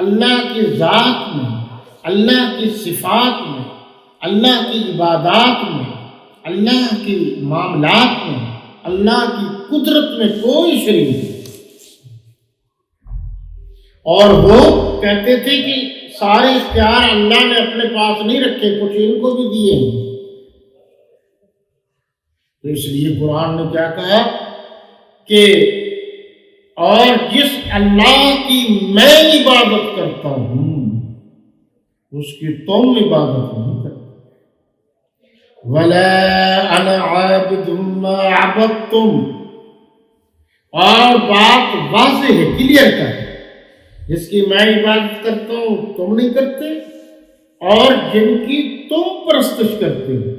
اللہ کی ذات میں، اللہ کی صفات میں، اللہ کی عبادات میں، اللہ کی معاملات میں، اللہ کی قدرت میں کوئی شریک نہیں۔ اور وہ کہتے تھے کہ سارے اختیار اللہ نے اپنے پاس نہیں رکھے، کچھ ان کو بھی دیے ہیں۔ تو اس لیے قرآن نے کیا کہا کہ اور جس اللہ کی میں عبادت کرتا ہوں اس کی تم عبادت نہیں کرتے۔ وَلَا أَنَا عَابِدٌ مَّا عَبَدتُّمْ، اور بات واضح ہے، کلیئر کر، جس کی میں عبادت کرتا ہوں تم نہیں کرتے، اور جن کی تم پرستش کرتے ہو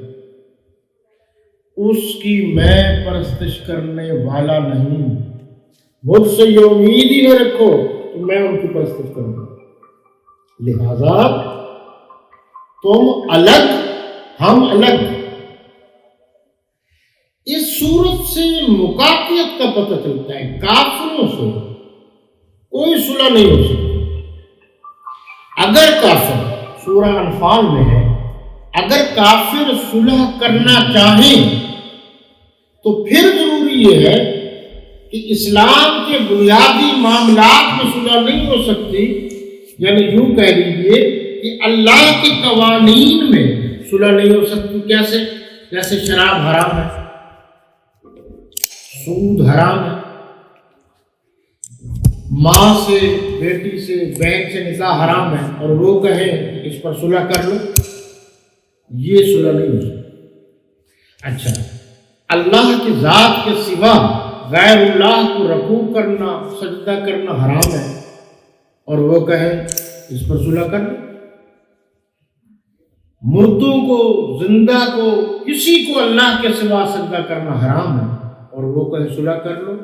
اس کی میں پرستش کرنے والا نہیں۔ مجھ سے یہ امید ہی نہ رکھو کہ میں ان کی پرستش کروں گا۔ لہذا تم الگ، ہم الگ۔ اس صورت سے مکافیت کا پتہ چلتا ہے، کافروں سے کوئی صلح نہیں ہو سکتی۔ اگر کافر، سورہ انفال میں ہے، اگر کافر صلح کرنا چاہیں تو پھر ضروری یہ ہے کہ اسلام کے بنیادی معاملات میں صلح نہیں ہو سکتی، یعنی یوں کہہ لیجیے کہ اللہ کے قوانین میں صلح نہیں ہو سکتی۔ کیسے؟ جیسے شراب حرام ہے، سود حرام ہے، ماں سے، بیٹی سے، بہن سے نکاح حرام ہے، اور وہ کہیں کہ اس پر صلح کر لو، یہ صلح نہیں ہو سکتی۔ اچھا، اللہ کی ذات کے سوا غیر اللہ کو رکوع کرنا، سجدہ کرنا حرام ہے، اور وہ کہیں اس پر صلح کر لو۔ مردوں کو، زندہ کو، کسی کو اللہ کے سوا سجدہ کرنا حرام ہے، اور وہ کہیں صلح کر لو،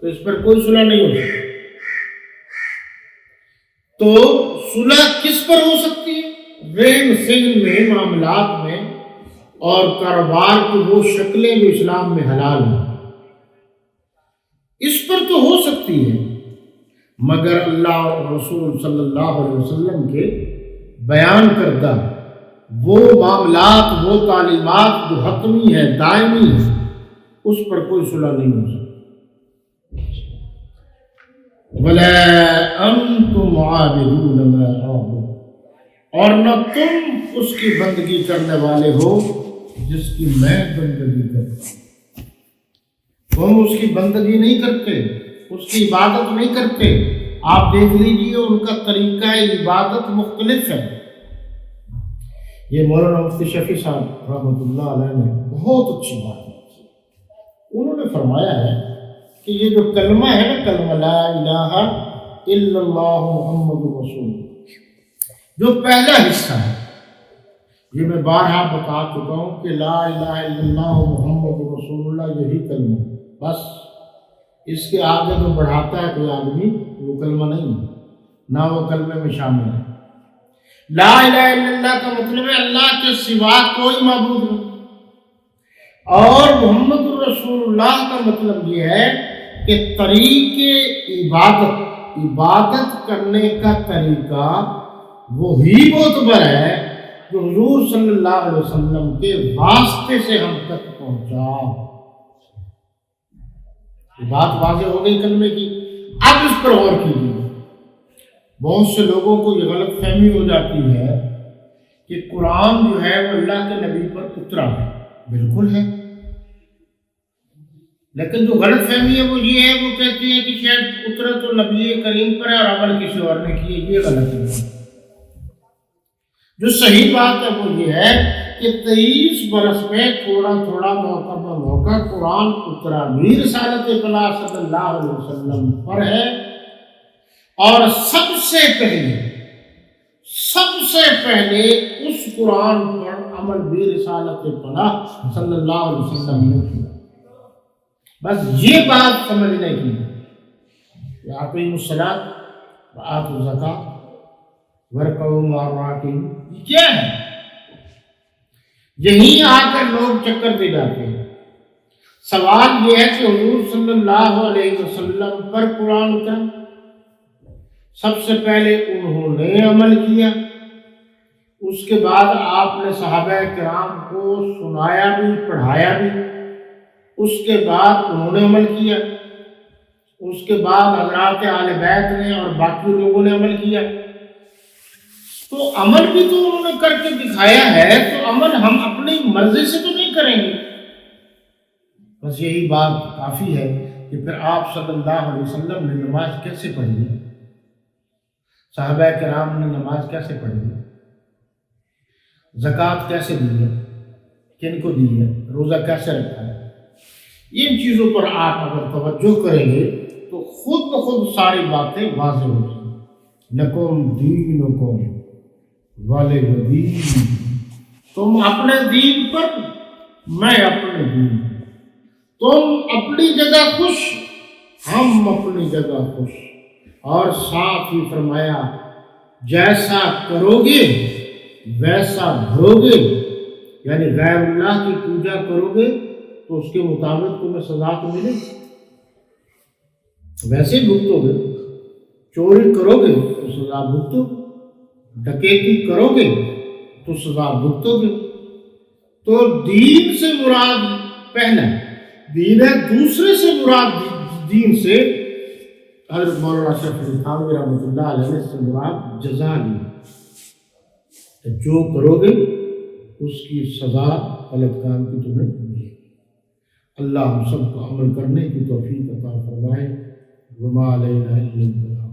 تو اس پر کوئی صلح نہیں ہو سکتی۔ تو صلح کس پر ہو سکتی ہے؟ رہن سہن میں، معاملات میں، اور کاروبار کی وہ شکلیں جو اسلام میں حلال ہیں، اس پر تو ہو سکتی ہے، مگر اللہ اور رسول صلی اللہ علیہ وسلم کے بیان کردہ وہ معاملات، وہ تعلیمات جو حتمی ہے، دائمی ہے، اس پر کوئی صلح نہیں ہو سکتی۔ وَلَا أَنْتُمْ عَابِدُونَ مَا أَعْبُدُ، اور نہ تم اس کی بندگی کرنے والے ہو جس کی میں بندگی کرتا ہوں۔ تم اس کی بندگی نہیں کرتے، اس کی عبادت نہیں کرتے۔ آپ دیکھ لیجئے ان کا طریقہ عبادت مختلف ہے۔ یہ مولانا مفتی شفیع صاحب رحمۃ اللہ علیہ نے بہت اچھی بات کی۔ انہوں نے فرمایا ہے کہ یہ جو کلمہ ہے نا، کلمہ لا الہ الا اللہ محمد رسول، جو پہلا حصہ ہے، یہ میں بارہا بتا چکا ہوں کہ لا الہ الا اللہ محمد رسول اللہ یہی کلمہ، بس اس کے آگے جو بڑھاتا ہے کوئی آدمی، وہ کلمہ نہیں ہے، نہ وہ کلمے میں شامل ہے۔ لا الہ الا اللہ کا مطلب ہے اللہ کے سوا کوئی معبود نہیں، اور محمد رسول اللہ کا مطلب یہ ہے کہ طریق عبادت کرنے کا طریقہ وہی معتبر ہے جو حضور صلی اللہ علیہ وسلم کے واسطے سے ہم تک پہنچا۔ یہ بات واضح ہو گئی کلمے کی۔ اب اس پر غور کیجیے۔ بہت سے لوگوں کو یہ غلط فہمی ہو جاتی ہے کہ قرآن جو ہے وہ اللہ کے نبی پر اترا ہے۔ بالکل ہے، لیکن جو غلط فہمی ہے وہ یہ ہے، وہ کہتے ہیں کہ شاید اترا تو نبی کریم پر ہے اور عمل کسی اور نے کیے، یہ غلط ہے۔ جو صحیح بات ہے وہ یہ ہے کہ 23 برس میں تھوڑا تھوڑا موقع پر موقع قرآن اترا بھی رسالت پلا صلی اللہ علیہ وسلم پر ہے، اور سب سے پہلے اس قرآن پر عمل بھی رسالت پلا صلی اللہ علیہ وسلم نے کیا۔ بس یہ بات سمجھنے کی کہ اقیموا الصلاۃ وآتوا الزکاۃ وارکعوا مع الراکعین، یہ کیا ہے؟ یہیں آ کر لوگ چکر دے جاتے ہیں۔ سوال یہ ہے کہ حضور صلی اللہ علیہ وسلم پر قرآن اترا، سب سے پہلے انہوں نے عمل کیا، اس کے بعد آپ نے صحابہ کرام کو سنایا بھی، پڑھایا بھی، اس کے بعد انہوں نے عمل کیا، اس کے بعد حضرات آل بیت نے اور باقی لوگوں نے عمل کیا۔ تو عمل بھی تو انہوں نے کر کے دکھایا ہے، تو عمل ہم اپنی مرضی سے تو نہیں کریں گے۔ بس یہی بات کافی ہے کہ پھر آپ صلی اللہ علیہ وسلم نے نماز کیسے پڑھی ہے، صحابہ کرام نے نماز کیسے پڑھی ہے، زکوٰۃ کیسے دی ہے، کن کو دی ہے، روزہ کیسے رکھا ہے، ان چیزوں پر آپ اگر توجہ کریں گے تو خود بخود ساری باتیں واضح ہو جائیں گی۔ لکم دینکم ولی دین، تم اپنے دین پر، میں اپنے دین پر، تم اپنی جگہ خوش، ہم اپنی جگہ خوش۔ اور ساتھ ہی فرمایا جیسا کرو گے ویسا بھرو گے، یعنی غیر اللہ کی پوجا کرو گے تو اس کے مطابق تمہیں سزا تو ملے گی، ویسے ہی بھگتو گے۔ چوری کرو گے تو سزا بھگتو گے، ڈکیتی کرو گے تو سزا بھگتو گے۔ تو دین سے مراد پہلا دین ہے، دوسرے سے مراد دین سے حضرت مولانا شیخ علی تھانوی رحمۃ اللہ علیہ سے مراد جزا لی، جو کرو گے اس کی سزا غلط کام کی تمہیں ملے گی۔ اللہ ہم سب کو عمل کرنے کی توفیق عطا فرمائے۔ وما علینا الا البلاغ۔